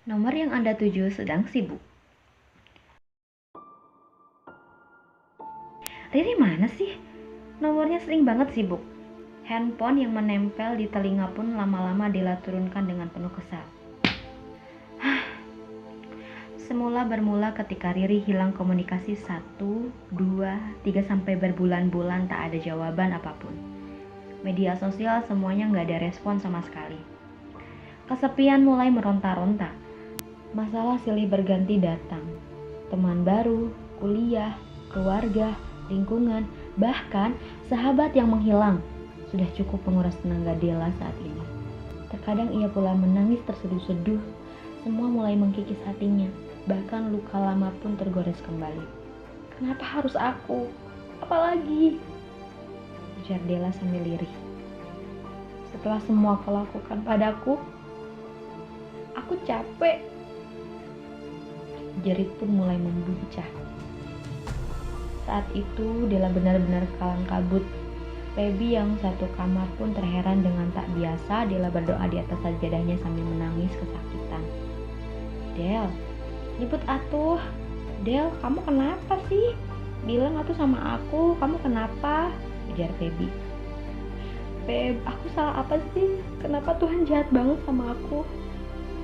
Nomor yang Anda tuju sedang sibuk. Riri mana sih? Nomornya sering banget sibuk. Handphone yang menempel di telinga pun lama-lama Dela turunkan dengan penuh kesal. Semula bermula ketika Riri hilang komunikasi 1, 2, 3 sampai berbulan-bulan tak ada jawaban apapun. Media sosial semuanya nggak ada respon sama sekali. Kesepian mulai meronta-ronta. Masalah silih berganti datang. Teman baru, kuliah, keluarga, lingkungan, bahkan sahabat yang menghilang. Sudah cukup menguras tenaga Dela saat ini. Terkadang ia pula menangis terseduh-seduh. Semua mulai mengkikis hatinya. Bahkan luka lama pun tergores kembali. Kenapa harus aku? Apalagi? Ujar Dela sambil lirih. Setelah semua kau lakukan padaku, aku capek. Jerit pun mulai membuncah. Saat itu Dela benar-benar kalang kabut. Feby yang satu kamar pun terheran dengan tak biasa Dela berdoa di atas sajadahnya sambil menangis kesakitan. Del, nyebut atuh. Del, kamu kenapa sih? Bilang atuh sama aku, kamu kenapa? Ujar Feby. Feb, aku salah apa sih? Kenapa Tuhan jahat banget sama aku?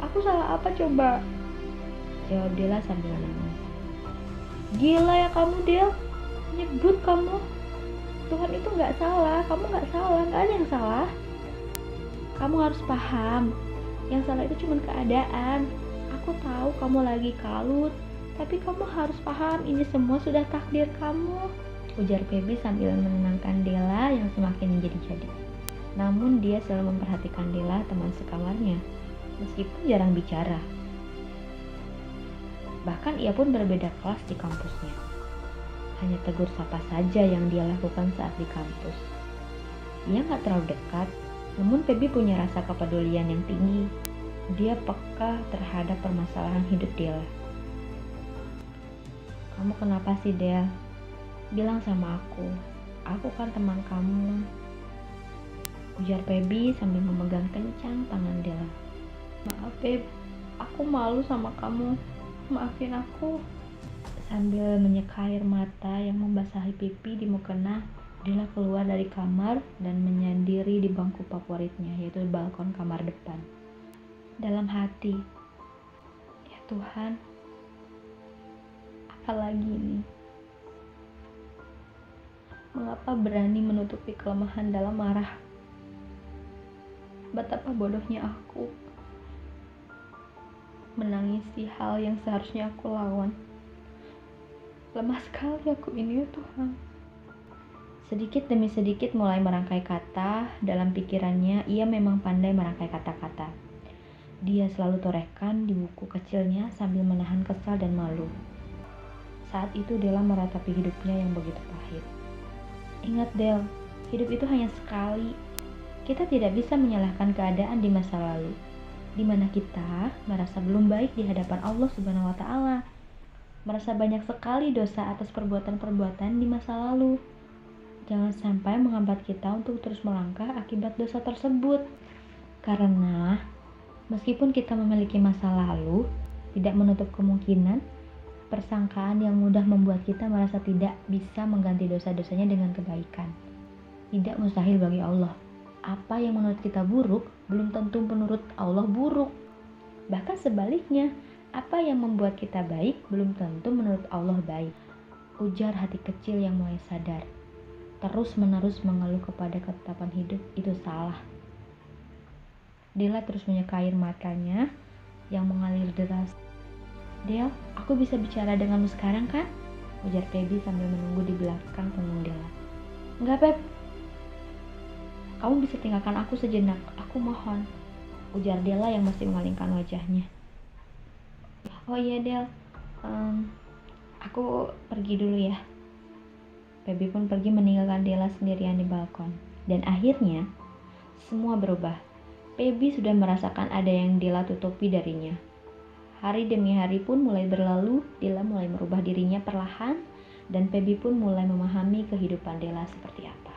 Aku salah apa coba? Jawab Dela sambil menangis. Gila ya kamu, Del. Nyebut kamu. Tuhan itu gak salah, kamu gak salah, gak ada yang salah. Kamu harus paham, yang salah itu cuma keadaan. Aku tahu kamu lagi kalut, tapi kamu harus paham ini semua sudah takdir kamu. Ujar Feby sambil menenangkan Dela yang semakin menjadi-jadi. Namun dia selalu memperhatikan Dela, teman sekamarnya, meskipun jarang bicara. Bahkan ia pun berbeda kelas di kampusnya. Hanya tegur sapa saja yang dia lakukan saat di kampus. Ia gak terlalu dekat, namun Feby punya rasa kepedulian yang tinggi. Dia peka terhadap permasalahan hidup Dela. Kamu kenapa sih, Del? Bilang sama aku kan teman kamu. Ujar Feby sambil memegang kencang tangan Dela. Maaf, Feb, aku malu sama kamu. Maafin aku. Sambil menyeka air mata yang membasahi pipi di mukena, Dela keluar dari kamar dan menyendiri di bangku favoritnya, yaitu balkon kamar depan. Dalam hati, ya Tuhan, apalagi ini? Mengapa berani menutupi kelemahan dalam marah? Betapa bodohnya aku menangisi hal yang seharusnya aku lawan. Lemah sekali aku ini, ya Tuhan. Sedikit demi sedikit mulai merangkai kata. Dalam pikirannya, ia memang pandai merangkai kata-kata. Dia selalu torehkan di buku kecilnya sambil menahan kesal dan malu. Saat itu Dela meratapi hidupnya yang begitu pahit. Ingat, Del, hidup itu hanya sekali. Kita tidak bisa menyalahkan keadaan di masa lalu, di mana kita merasa belum baik di hadapan Allah Subhanahu wa Ta'ala. Merasa banyak sekali dosa atas perbuatan-perbuatan di masa lalu. Jangan sampai menghambat kita untuk terus melangkah akibat dosa tersebut. Karena meskipun kita memiliki masa lalu, tidak menutup kemungkinan persangkaan yang mudah membuat kita merasa tidak bisa mengganti dosa-dosanya dengan kebaikan. Tidak mustahil bagi Allah. Apa yang menurut kita buruk, belum tentu menurut Allah buruk. Bahkan sebaliknya, apa yang membuat kita baik belum tentu menurut Allah baik. Ujar hati kecil yang mulai sadar. Terus-menerus mengeluh kepada ketetapan hidup itu salah. Dela terus menyeka air matanya yang mengalir deras. Del, aku bisa bicara denganmu sekarang kan? Ujar Feby sambil menunggu di belakang punggung Dela. Enggak, Pep. Kamu bisa tinggalkan aku sejenak, aku mohon. Ujar Dela yang masih memalingkan wajahnya. Oh iya, Del, aku pergi dulu ya. Feby pun pergi meninggalkan Dela sendirian di balkon. Dan akhirnya semua berubah. Feby sudah merasakan ada yang Dela tutupi darinya. Hari demi hari pun mulai berlalu. Dela mulai merubah dirinya perlahan, dan Feby pun mulai memahami kehidupan Dela seperti apa.